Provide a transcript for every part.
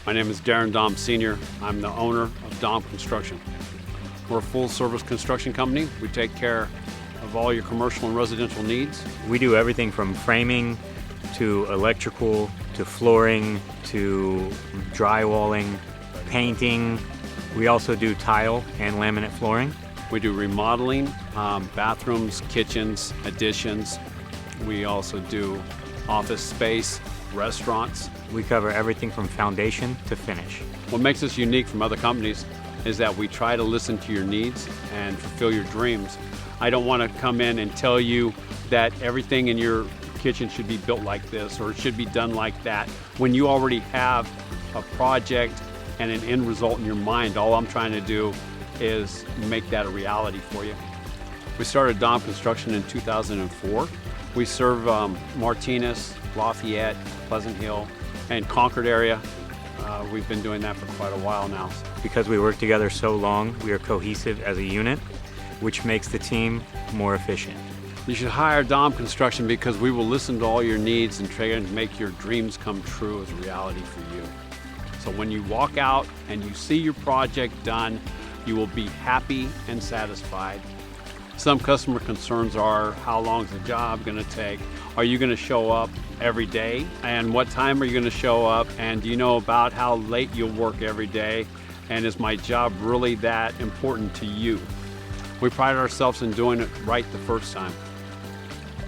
My name is Dahme Sr. I'm the owner of Dahme Construction. We're a full-service construction company. We take care of all your commercial and residential needs. We do everything from framing to electrical to flooring to drywalling, painting. We also do tile and laminate flooring. We do remodeling, bathrooms, kitchens, additions. We also do office space, restaurants. We cover everything from foundation to finish. What makes us unique from other companies is that we try to listen to your needs and fulfill your dreams. I don't want to come in and tell you that everything in your kitchen should be built like this or it should be done like that. When you already have a project and an end result in your mind, all I'm trying to do is make that a reality for you. We started Dahme Construction in 2004. We serve Martinez, Lafayette, Pleasant Hill, and Concord area. We've been doing that for quite a while now. Because we work together so long, we are cohesive as a unit, which makes the team more efficient. You should hire Dahme Construction because we will listen to all your needs and try to make your dreams come true as a reality for you. So when you walk out and you see your project done, you will be happy and satisfied. Some customer concerns are, how long is the job going to take? Are you going to show up every day? And what time are you going to show up? And do you know about how late you'll work every day? And is my job really that important to you? We pride ourselves in doing it right the first time.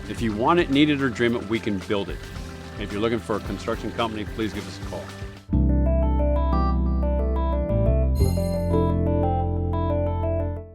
If you want it, need it, or dream it, we can build it. If you're looking for a construction company, please give us a call.